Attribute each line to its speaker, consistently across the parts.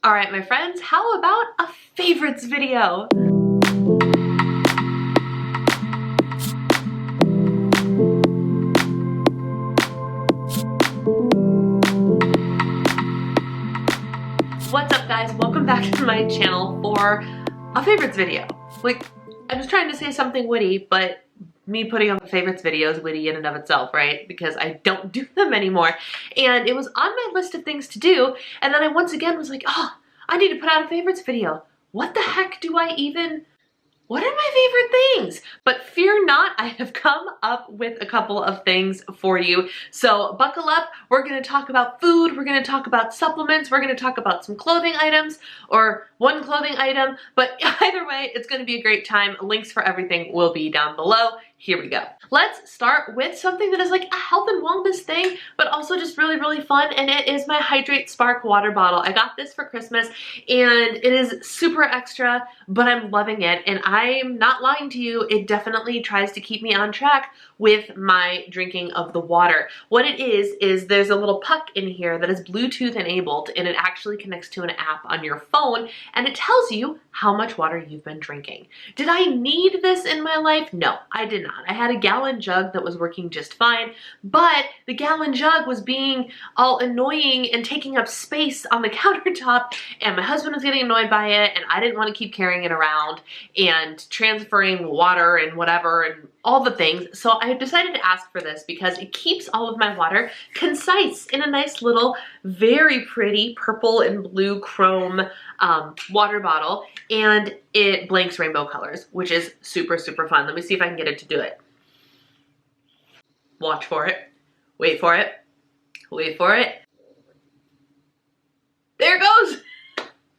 Speaker 1: All right, my friends, how about a favorites video? What's up, guys? Welcome back to my channel for a favorites video. Like, I was trying to say something witty, but me putting up a favorites video is witty in and of itself, right? Because I don't do them anymore. And it was on my list of things to do, and then I once again was like, oh, I need to put out a favorites video. What the heck do I even... What are my favorite things? But fear not, I have come up with a couple of things for you. So buckle up, we're gonna talk about food, we're gonna talk about supplements, we're gonna talk about some clothing items, or one clothing item, but either way, it's gonna be a great time. Links for everything will be down below. Here we go. Let's start with something that is like a health and wellness thing, but also just really, really fun, and it is my Hydrate Spark water bottle. I got this for Christmas, and it is super extra, but I'm loving it, and I'm not lying to you, it definitely tries to keep me on track with my drinking of the water. What it is there's a little puck in here that is Bluetooth enabled, and it actually connects to an app on your phone, and it tells you how much water you've been drinking. Did I need this in my life? No, I did not. I had a gallon jug that was working just fine, but the gallon jug was being all annoying and taking up space on the countertop, and my husband was getting annoyed by it, and I didn't want to keep carrying it around and transferring water and whatever and all the things. So I decided to ask for this because it keeps all of my water concise in a nice little, very pretty purple and blue chrome water bottle, and it blinks rainbow colors, which is super, super fun. Let me see if I can get it to do it. Watch for it. Wait for it. Wait for it. There it goes.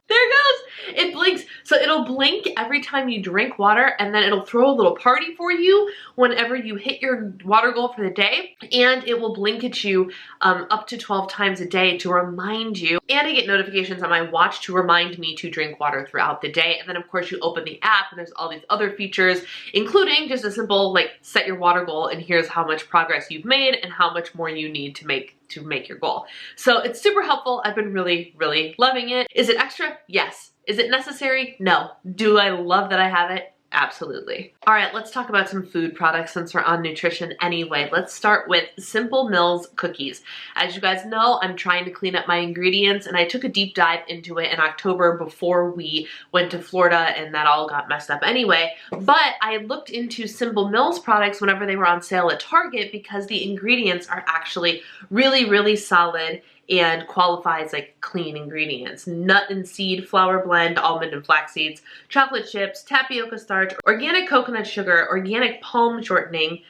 Speaker 1: There it goes. It blinks. So it'll blink every time you drink water, and then it'll throw a little party for you whenever you hit your water goal for the day. And it will blink at you up to 12 times a day to remind you. And I get notifications on my watch to remind me to drink water throughout the day. And then of course you open the app and there's all these other features, including just a simple like set your water goal and here's how much progress you've made and how much more you need to make your goal. So it's super helpful. I've been really, really loving it. Is it extra? Yes. Is it necessary? No. Do I love that I have it? Absolutely. All right, let's talk about some food products since we're on nutrition anyway. Let's start with Simple Mills cookies. As you guys know, I'm trying to clean up my ingredients, and I took a deep dive into it in October before we went to Florida, and that all got messed up anyway. But I looked into Simple Mills products whenever they were on sale at Target because the ingredients are actually really, really solid and qualifies like clean ingredients. Nut and seed flour blend, almond and flax seeds, chocolate chips, tapioca starch, organic coconut sugar, organic palm shortening,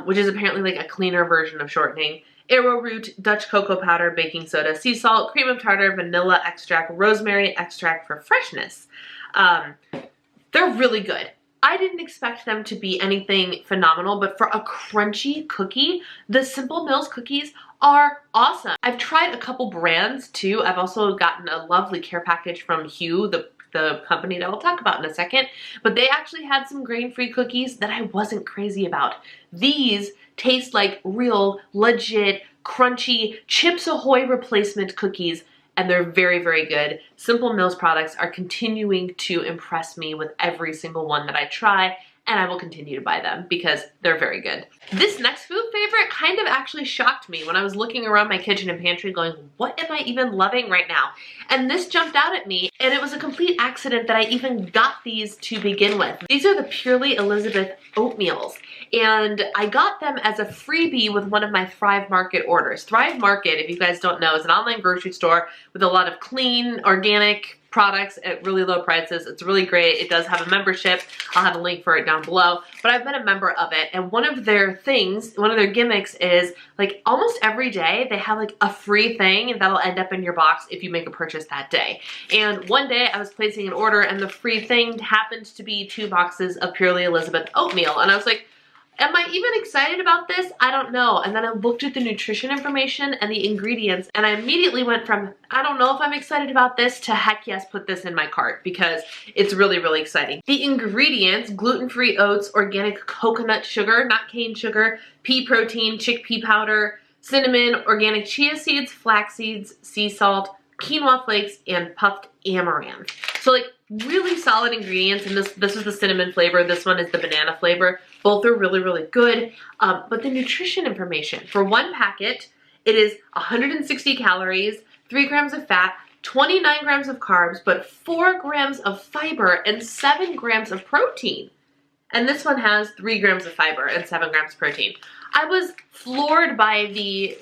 Speaker 1: which is apparently like a cleaner version of shortening, arrowroot, Dutch cocoa powder, baking soda, sea salt, cream of tartar, vanilla extract, rosemary extract for freshness. They're really good. I didn't expect them to be anything phenomenal, but for a crunchy cookie, the Simple Mills cookies are awesome. I've tried a couple brands too. I've also gotten a lovely care package from Hue, the company that I'll talk about in a second, but they actually had some grain-free cookies that I wasn't crazy about. These taste like real, legit, crunchy Chips Ahoy replacement cookies, and they're very, very good. Simple Mills products are continuing to impress me with every single one that I try, and I will continue to buy them because they're very good. This next food favorite kind of actually shocked me when I was looking around my kitchen and pantry going, what am I even loving right now? And this jumped out at me, and it was a complete accident that I even got these to begin with. These are the Purely Elizabeth Oatmeals, and I got them as a freebie with one of my Thrive Market orders. Thrive Market, if you guys don't know, is an online grocery store with a lot of clean, organic products at really low prices. It's really great. It does have a membership. I'll have a link for it down below, but I've been a member of it, and one of their things, one of their gimmicks is like almost every day they have like a free thing that'll end up in your box if you make a purchase that day. And one day I was placing an order and the free thing happened to be 2 boxes of Purely Elizabeth Oatmeal, and I was like, am I even excited about this? I don't know. And then I looked at the nutrition information and the ingredients, and I immediately went from, I don't know if I'm excited about this, to heck yes, put this in my cart because it's really, really exciting. The ingredients: gluten-free oats, organic coconut sugar, not cane sugar, pea protein, chickpea powder, cinnamon, organic chia seeds, flax seeds, sea salt, quinoa flakes, and puffed amaranth. So like really solid ingredients, and this is the cinnamon flavor, this one is the banana flavor. Both are really, really good. But the nutrition information, for one packet, it is 160 calories, 3 grams of fat, 29 grams of carbs, but 4 grams of fiber and 7 grams of protein. And this one has 3 grams of fiber and 7 grams of protein. I was floored by the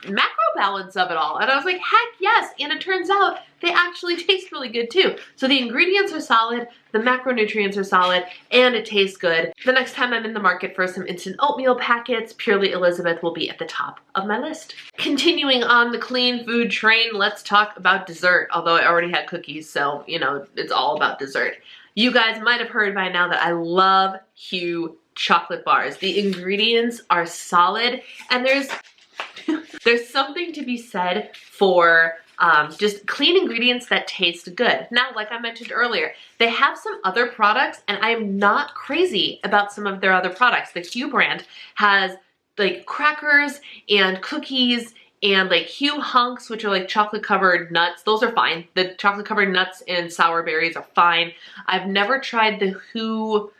Speaker 1: macro balance of it all. And I was like, heck yes. And it turns out they actually taste really good too. So the ingredients are solid, the macronutrients are solid, and it tastes good. The next time I'm in the market for some instant oatmeal packets, Purely Elizabeth will be at the top of my list. Continuing on the clean food train, let's talk about dessert. Although I already had cookies, so you know, it's all about dessert. You guys might have heard by now that I love Hu chocolate bars. The ingredients are solid, and there's something to be said for just clean ingredients that taste good. Now, like I mentioned earlier, they have some other products, and I'm not crazy about some of their other products. The Hu brand has like crackers and cookies and like Hu hunks, which are like chocolate covered nuts. Those are fine. The chocolate covered nuts and sour berries are fine. I've never tried the Hu,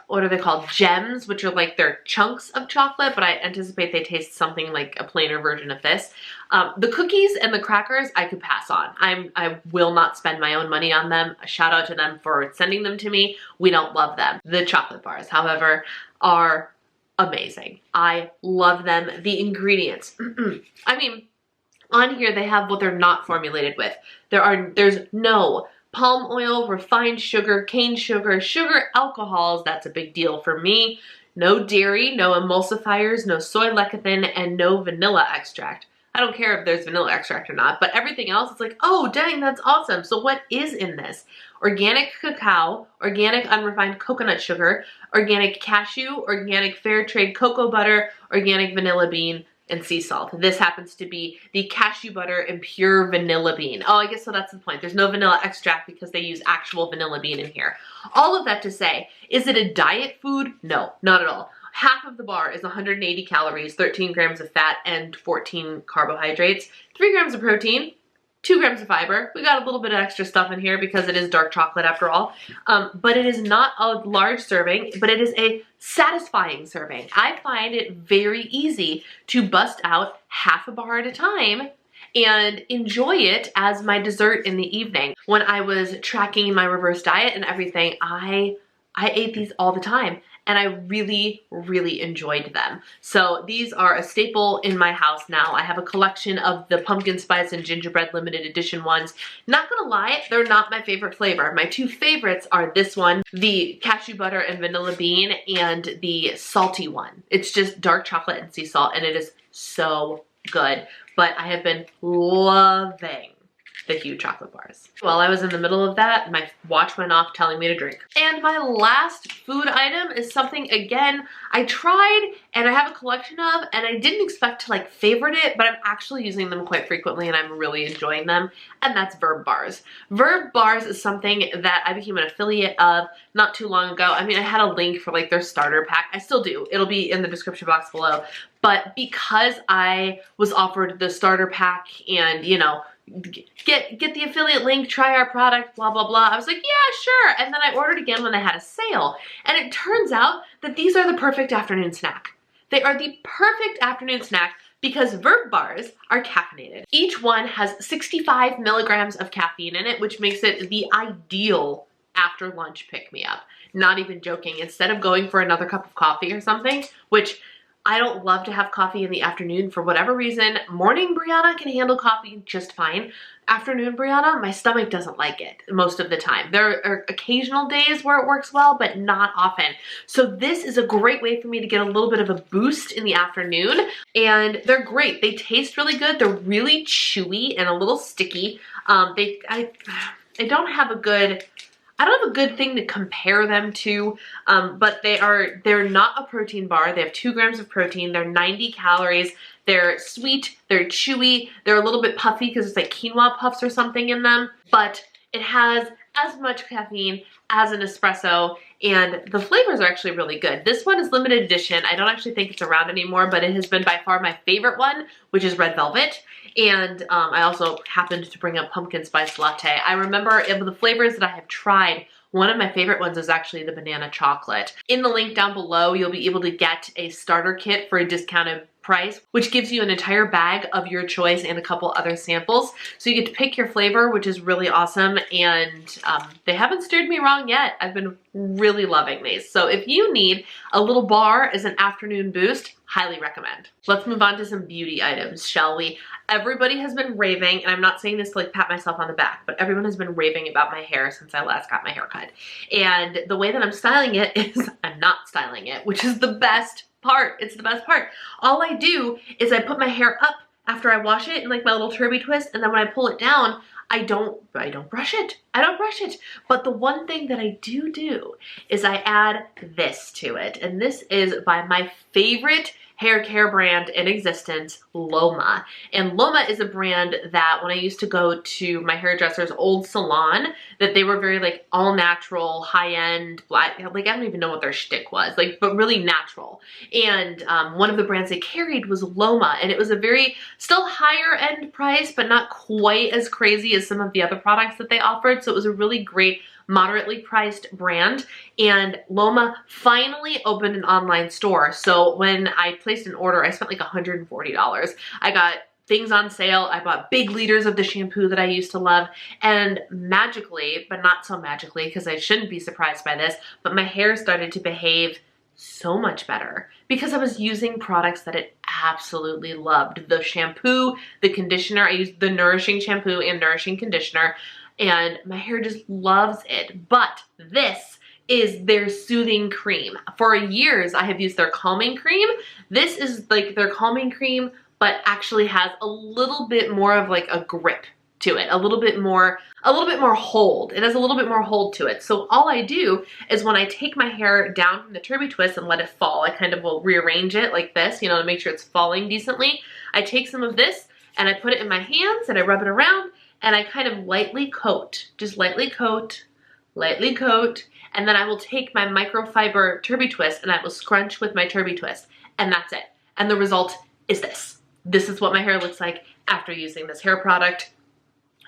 Speaker 1: what are they called? Gems, which are like they're chunks of chocolate, but I anticipate they taste something like a plainer version of this. The cookies and the crackers I could pass on. I will not spend my own money on them. A shout out to them for sending them to me. We don't love them. The chocolate bars, however, are amazing. I love them. The ingredients. I mean, on here they have what they're not formulated with. There's no palm oil, refined sugar, cane sugar, sugar alcohols, that's a big deal for me. No dairy, no emulsifiers, no soy lecithin, and no vanilla extract. I don't care if there's vanilla extract or not, but everything else, it's like, oh dang, that's awesome. So what is in this? Organic cacao, organic unrefined coconut sugar, organic cashew, organic fair trade cocoa butter, organic vanilla bean, and sea salt. This happens to be the cashew butter and pure vanilla bean. Oh, I guess so that's the point. There's no vanilla extract because they use actual vanilla bean in here. All of that to say, is it a diet food? No, not at all. Half of the bar is 180 calories, 13 grams of fat, and 14 carbohydrates, 3 grams of protein, 2 grams of fiber. We got a little bit of extra stuff in here because it is dark chocolate after all. But it is not a large serving, but it is a satisfying serving. I find it very easy to bust out half a bar at a time and enjoy it as my dessert in the evening. When I was tracking my reverse diet and everything, I ate these all the time. And I really, really enjoyed them. So these are a staple in my house now. I have a collection of the pumpkin spice and gingerbread limited edition ones. Not gonna lie, they're not my favorite flavor. My 2 favorites are this one, the cashew butter and vanilla bean, and the salty one. It's just dark chocolate and sea salt, and it is so good. But I have been loving the Hu chocolate bars. While I was in the middle of that, my watch went off telling me to drink. And my last food item is something, again, I tried and I have a collection of, and I didn't expect to like favorite it, but I'm actually using them quite frequently and I'm really enjoying them, and that's Verb Bars. Verb Bars is something that I became an affiliate of not too long ago. I mean, I had a link for like their starter pack. I still do. It'll be in the description box below. But because I was offered the starter pack and, you know, get the affiliate link, try our product, blah, blah, blah. I was like, yeah, sure. And then I ordered again when they had a sale. And it turns out that these are the perfect afternoon snack. They are the perfect afternoon snack because Verb Bars are caffeinated. Each one has 65 milligrams of caffeine in it, which makes it the ideal after lunch pick-me-up. Not even joking. Instead of going for another cup of coffee or something, which I don't love to have coffee in the afternoon for whatever reason. Morning Brianna can handle coffee just fine. Afternoon Brianna, my stomach doesn't like it most of the time. There are occasional days where it works well, but not often. So this is a great way for me to get a little bit of a boost in the afternoon, and they're great. They taste really good. They're really chewy and a little sticky. I don't have a good thing to compare them to, but they're not a protein bar. They have 2 grams of protein. They're 90 calories. They're sweet, they're chewy, they're a little bit puffy because it's like quinoa puffs or something in them, but it has as much caffeine as an espresso, and the flavors are actually really good. This one is limited edition. I don't actually think it's around anymore, but it has been by far my favorite one, which is red velvet. And I also happened to bring up pumpkin spice latte. I remember of the flavors that I have tried, one of my favorite ones is actually the banana chocolate. In the link down below, you'll be able to get a starter kit for a discounted price, which gives you an entire bag of your choice and a couple other samples. So you get to pick your flavor, which is really awesome. And they haven't steered me wrong yet. I've been really loving these. So if you need a little bar as an afternoon boost, highly recommend. Let's move on to some beauty items, shall we? Everybody has been raving, and I'm not saying this to like pat myself on the back, but everyone has been raving about my hair since I last got my hair cut. And the way that I'm styling it is I'm not styling it, which is the best part. It's the best part. All I do is I put my hair up after I wash it in like my little turby twist, and then when I pull it down, I don't brush it. I don't brush it. But the one thing that I do is I add this to it. And this is by my favorite hair care brand in existence, Loma. And Loma is a brand that when I used to go to my hairdresser's old salon, that they were very like all natural, high-end, black, like I don't even know what their shtick was, like, but really natural. And one of the brands they carried was Loma, and it was a very still higher end price, but not quite as crazy as some of the other products that they offered. So it was a really great moderately priced brand, and Loma finally opened an online store. So when I placed an order, I spent like $140. I got things on sale. I bought big liters of the shampoo that I used to love, and magically, but not so magically because I shouldn't be surprised by this, but my hair started to behave so much better because I was using products that it absolutely loved. The shampoo, the conditioner, I used the nourishing shampoo and nourishing conditioner, and my hair just loves it. But this is their soothing cream. For years, I have used their calming cream. This is like their calming cream, but actually has a little bit more of like a grip to it, a little bit more hold. It has a little bit more hold to it. So all I do is when I take my hair down from the turby twist and let it fall, I kind of will rearrange it like this, you know, to make sure it's falling decently. I take some of this and I put it in my hands and I rub it around, and I kind of lightly coat, just lightly coat, and then I will take my microfiber turby twist and I will scrunch with my turby twist, and that's it. And the result is this. This is what my hair looks like after using this hair product,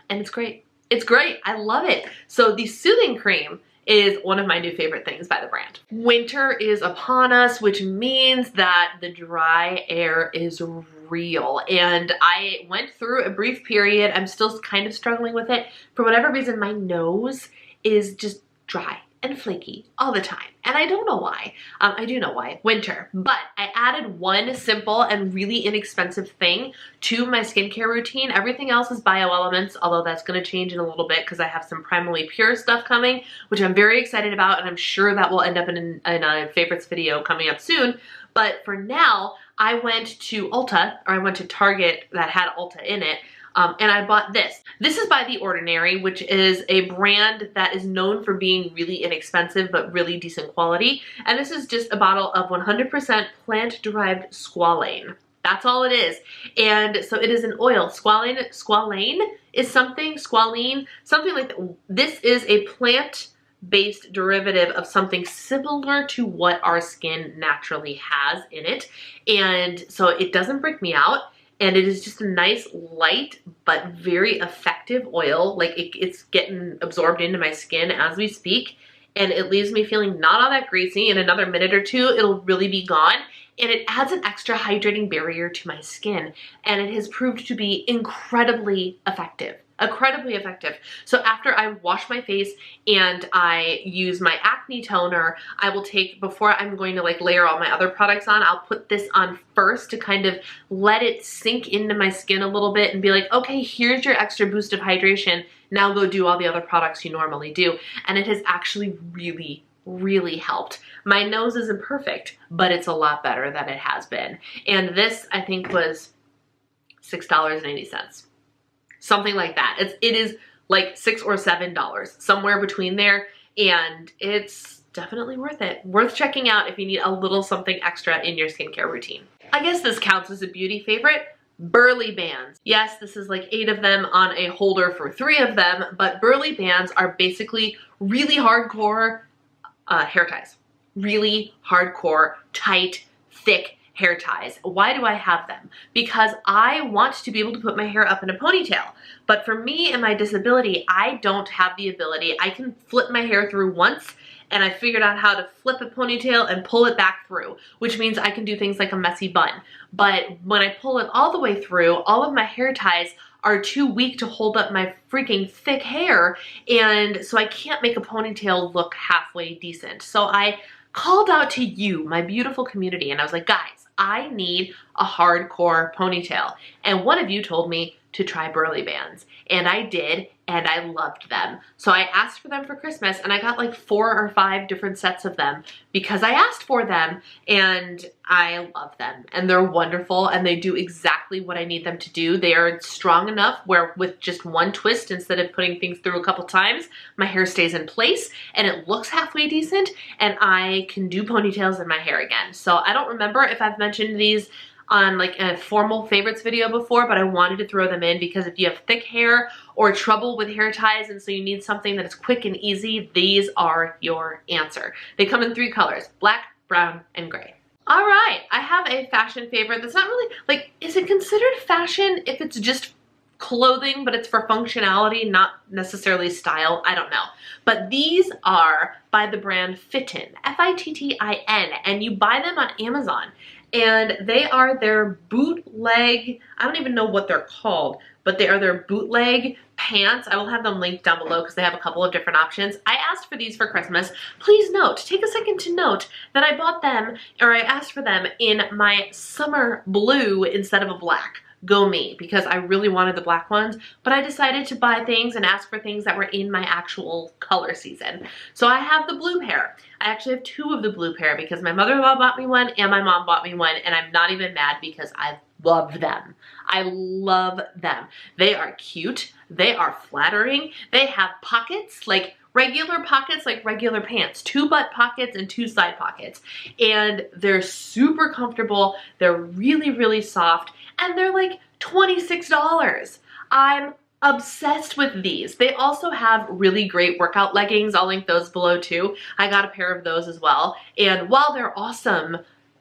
Speaker 1: and it's great. It's great. I love it. So the soothing cream is one of my new favorite things by the brand. Winter is upon us, which means that the dry air is real. And I went through a brief period. I'm still kind of struggling with it. For whatever reason, my nose is just dry and flaky all the time. And I don't know why. I do know why. Winter. But I added one simple and really inexpensive thing to my skincare routine. Everything else is bioelements, although that's going to change in a little bit because I have some primally pure stuff coming, which I'm very excited about, and I'm sure that will end up in a favorites video coming up soon. But for now, I went to Ulta, or I went to Target that had Ulta in it, and I bought this. This is by The Ordinary, which is a brand that is known for being really inexpensive but really decent quality. And this is just a bottle of 100% plant-derived squalane. That's all it is. And so it is an oil. Squalane is something, squalene, something like that. This is a plant-based derivative of something similar to what our skin naturally has in it. And so it doesn't break me out. And it is just a nice, light, but very effective oil. Like it's getting absorbed into my skin as we speak. And it leaves me feeling not all that greasy. In another minute or two, it'll really be gone. And it adds an extra hydrating barrier to my skin. And it has proved to be incredibly effective. Incredibly effective. So after I wash my face and I use my acne toner, I will take, before I'm going to like layer all my other products on, I'll put this on first to kind of let it sink into my skin a little bit and be like, okay, here's your extra boost of hydration. Now go do all the other products you normally do. And it has actually really helped. My nose isn't perfect, but it's a lot better than it has been. And this, I think, was $6.80. Something like that. It is like $6 or $7, somewhere between there, and it's definitely worth it. Worth checking out if you need a little something extra in your skincare routine. I guess this counts as a beauty favorite. Burly bands. Yes, this is like 8 of them on a holder for 3 of them, but burly bands are basically really hardcore hair ties. Really hardcore, tight, thick hair ties. Why do I have them? Because I want to be able to put my hair up in a ponytail. But for me and my disability, I don't have the ability. I can flip my hair through once, and I figured out how to flip a ponytail and pull it back through, which means I can do things like a messy bun. But when I pull it all the way through, all of my hair ties are too weak to hold up my freaking thick hair, and so I can't make a ponytail look halfway decent. So I called out to you, my beautiful community, and I was like, guys, I need a hardcore ponytail. And one of you told me to try burly bands, and I did, and I loved them. So I asked for them for Christmas, and I got like 4 or 5 different sets of them because I asked for them, and I love them, and they're wonderful, and they do exactly what I need them to do. They are strong enough where with just one twist, instead of putting things through a couple times, my hair stays in place, and it looks halfway decent, and I can do ponytails in my hair again. So I don't remember if I've mentioned these on like a formal favorites video before, but I wanted to throw them in because if you have thick hair or trouble with hair ties and so you need something that is quick and easy, these are your answer. They come in 3 colors, black, brown, and gray. All right, I have a fashion favorite that's not really, like, is it considered fashion if it's just clothing, but it's for functionality, not necessarily style? I don't know. But these are by the brand FITTIN, F-I-T-T-I-N, and you buy them on Amazon. And they are their bootleg, I don't even know what they're called, but they are their bootleg pants. I will have them linked down below because they have a couple of different options. I asked for these for Christmas. Please note, take a second to note that I bought them, or I asked for them in my summer blue instead of a black. Go me, because I really wanted the black ones, but I decided to buy things and ask for things that were in my actual color season. So I have the blue pair. I actually have 2 of the blue pair because my mother-in-law bought me one and my mom bought me one, and I'm not even mad because I love them. I love them. They are cute. They are flattering. They have pockets, like regular pockets, like regular pants, 2 butt pockets and 2 side pockets. And they're super comfortable. They're really, really soft. And they're like $26. I'm obsessed with these. They also have really great workout leggings. I'll link those below too. I got a pair of those as well. And while they're awesome,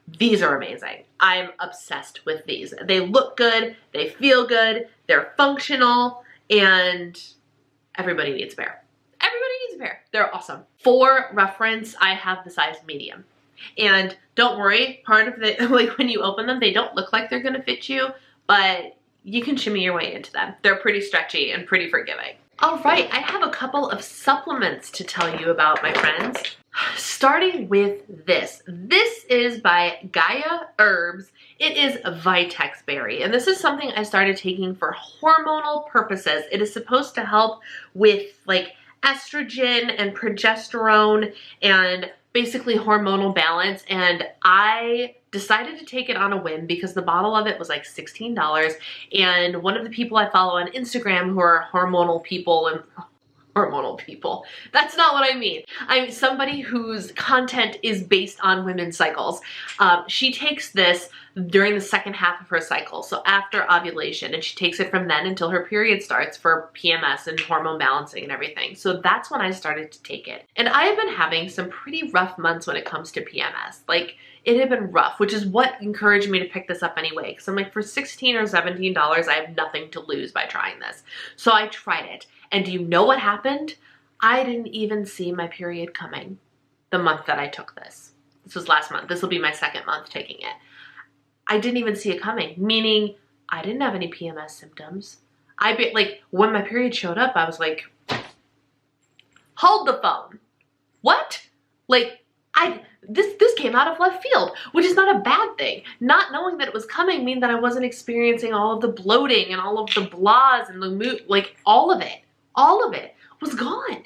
Speaker 1: these are amazing. I'm obsessed with these. They look good, they feel good, they're functional, and everybody needs a pair. Everybody needs a pair. They're awesome. For reference, I have the size medium. And don't worry, part of the, like when you open them, they don't look like they're gonna fit you, but you can shimmy your way into them. They're pretty stretchy and pretty forgiving. All right, I have a couple of supplements to tell you about, my friends. Starting with this. This is by Gaia Herbs. It is Vitex Berry, and this is something I started taking for hormonal purposes. It is supposed to help with like estrogen and progesterone and basically hormonal balance, and I decided to take it on a whim because the bottle of it was like $16, and one of the people I follow on Instagram who are hormonal people, and hormonal people, that's not what I mean. I'm somebody whose content is based on women's cycles. She takes this during the second half of her cycle, so after ovulation, and she takes it from then until her period starts for PMS and hormone balancing and everything. So that's when I started to take it. And I have been having some pretty rough months when it comes to PMS. Like, it had been rough, which is what encouraged me to pick this up anyway. Because I'm like, for $16 or $17, I have nothing to lose by trying this. So I tried it. And do you know what happened? I didn't even see my period coming the month that I took this. This was last month. This will be my 2nd month taking it. I didn't even see it coming, meaning I didn't have any PMS symptoms. Like, when my period showed up, I was like, hold the phone. What? Like, this came out of left field, which is not a bad thing. Not knowing that it was coming mean that I wasn't experiencing all of the bloating and all of the blahs and the mood, like all of it was gone.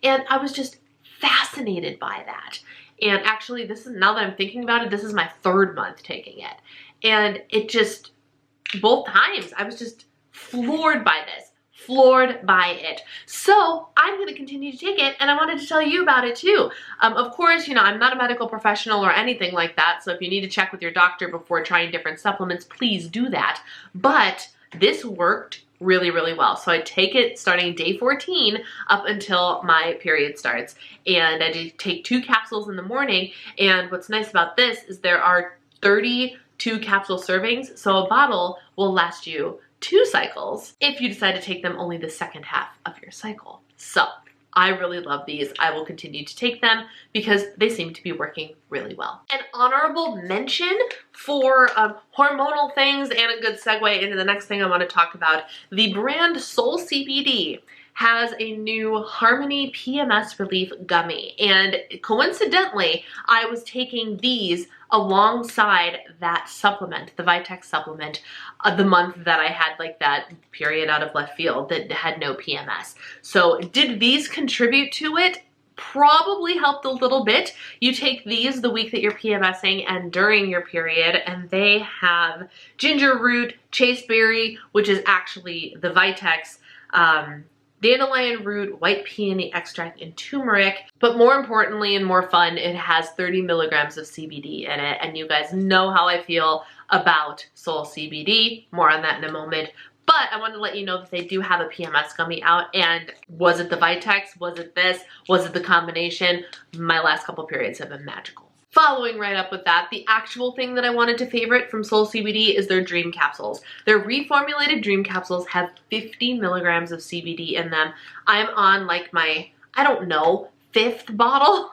Speaker 1: And I was just fascinated by that. And actually, this is, now that I'm thinking about it, this is my 3rd month taking it. And it just, both times, I was just floored by this. Floored by it. So I'm going to continue to take it, and I wanted to tell you about it too. Of course, you know, I'm not a medical professional or anything like that, so if you need to check with your doctor before trying different supplements, please do that. But this worked really, really well. So I take it starting day 14 up until my period starts. And I do take 2 capsules in the morning. And what's nice about this is there are 32 capsule servings. So a bottle will last you 2 cycles if you decide to take them only the second half of your cycle. So I really love these. I will continue to take them because they seem to be working really well. An honorable mention for hormonal things and a good segue into the next thing I want to talk about. The brand Soul CBD has a new Harmony PMS Relief Gummy. And coincidentally, I was taking these alongside that supplement, the Vitex supplement, the month that I had like that period out of left field that had no PMS. So did these contribute to it? Probably helped a little bit. You take these the week that you're PMSing and during your period, and they have ginger root, chasteberry, which is actually the Vitex, dandelion root, white peony extract, and turmeric. But more importantly and more fun, it has 30 milligrams of CBD in it. And you guys know how I feel about Soul CBD. More on that in a moment. But I wanted to let you know that they do have a PMS gummy out. And was it the Vitex? Was it this? Was it the combination? My last couple periods have been magical. Following right up with that, the actual thing that I wanted to favorite from Soul CBD is their Dream Capsules. Their reformulated Dream Capsules have 50 milligrams of CBD in them. I'm on like my, I don't know, 5th bottle,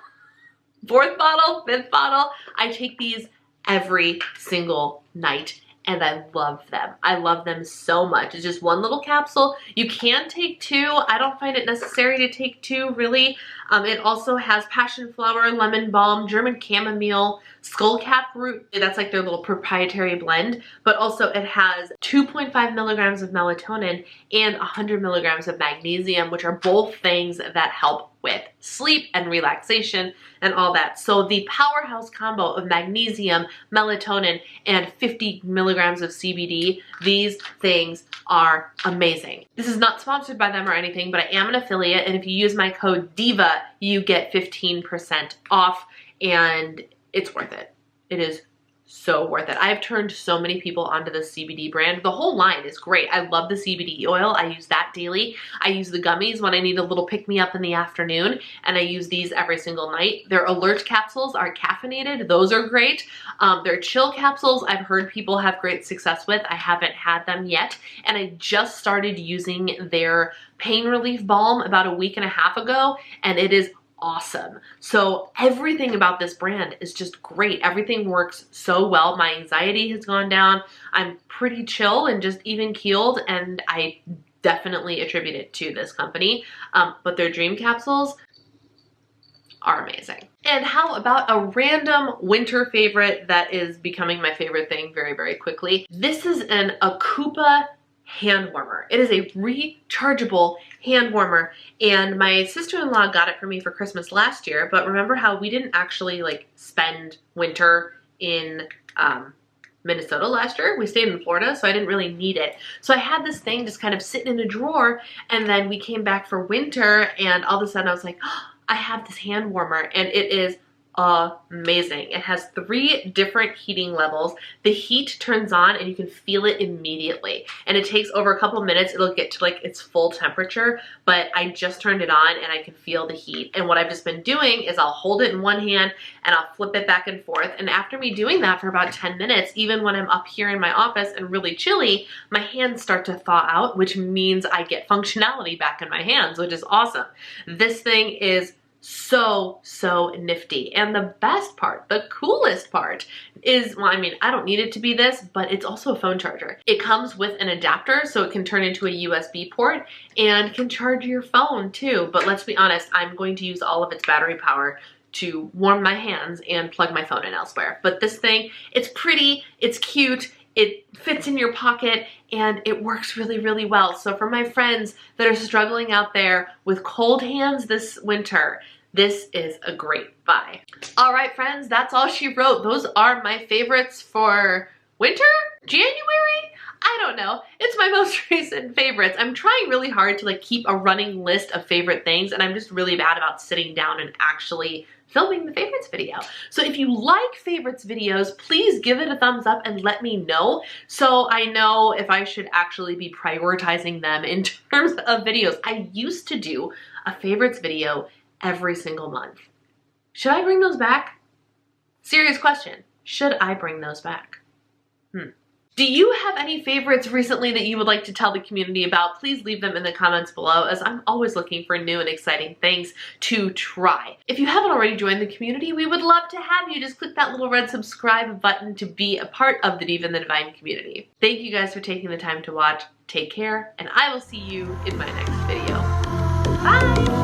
Speaker 1: 4th bottle, 5th bottle. I take these every single night and I love them. I love them so much. It's just one little capsule. You can take 2. I don't find it necessary to take 2 really. It also has passion flower, lemon balm, German chamomile, skullcap root. That's like their little proprietary blend. But also it has 2.5 milligrams of melatonin and 100 milligrams of magnesium, which are both things that help with sleep and relaxation and all that. So the powerhouse combo of magnesium, melatonin, and 50 milligrams of CBD, these things are amazing. This is not sponsored by them or anything, but I am an affiliate, and if you use my code DIVA, you get 15% off, and it's worth it. It is so worth it. I've turned so many people onto the CBD brand. The whole line is great. I love the CBD oil. I use that daily. I use the gummies when I need a little pick-me-up in the afternoon, and I use these every single night. Their alert capsules are caffeinated. Those are great. Their chill capsules, I've heard people have great success with. I haven't had them yet, and I just started using their pain relief balm about a week and a half ago, and it is awesome. So everything about this brand is just great. Everything works so well. My anxiety has gone down. I'm pretty chill and just even keeled, and I definitely attribute it to this company. But their Dream Capsules are amazing. And how about a random winter favorite that is becoming my favorite thing very, very quickly? This is an Akupa hand warmer. It is a rechargeable hand warmer, and my sister-in-law got it for me for Christmas last year. But remember how we didn't actually like spend winter in Minnesota last year? We stayed in Florida, so I didn't really need it. So I had this thing just kind of sitting in a drawer, and then we came back for winter, and all of a sudden I was like, oh, I have this hand warmer, and it is amazing. It has 3 different heating levels. The heat turns on and you can feel it immediately, and it takes over a couple of minutes. It'll get to like its full temperature, but I just turned it on and I can feel the heat. And what I've just been doing is I'll hold it in one hand and I'll flip it back and forth, and after me doing that for about 10 minutes, even when I'm up here in my office and really chilly, my hands start to thaw out, which means I get functionality back in my hands, which is awesome. This thing is so nifty. And the best part, the coolest part is, well, I mean, I don't need it to be this, but it's also a phone charger. It comes with an adapter, so it can turn into a USB port and can charge your phone too. But let's be honest, I'm going to use all of its battery power to warm my hands and plug my phone in elsewhere. But this thing, it's pretty, it's cute, it fits in your pocket, and it works really, really well. So for my friends that are struggling out there with cold hands this winter, this is a great buy. All right, friends, that's all she wrote. Those are my favorites for winter? January? I don't know. It's my most recent favorites. I'm trying really hard to like keep a running list of favorite things, and I'm just really bad about sitting down and actually filming the favorites video. So if you like favorites videos, please give it a thumbs up and let me know so I know if I should actually be prioritizing them in terms of videos. I used to do a favorites video every single month. Should I bring those back? Serious question. Should I bring those back? Do you have any favorites recently that you would like to tell the community about? Please leave them in the comments below, as I'm always looking for new and exciting things to try. If you haven't already joined the community, we would love to have you. Just click that little red subscribe button to be a part of the Diva and the Divine community. Thank you guys for taking the time to watch. Take care, and I will see you in my next video. Bye!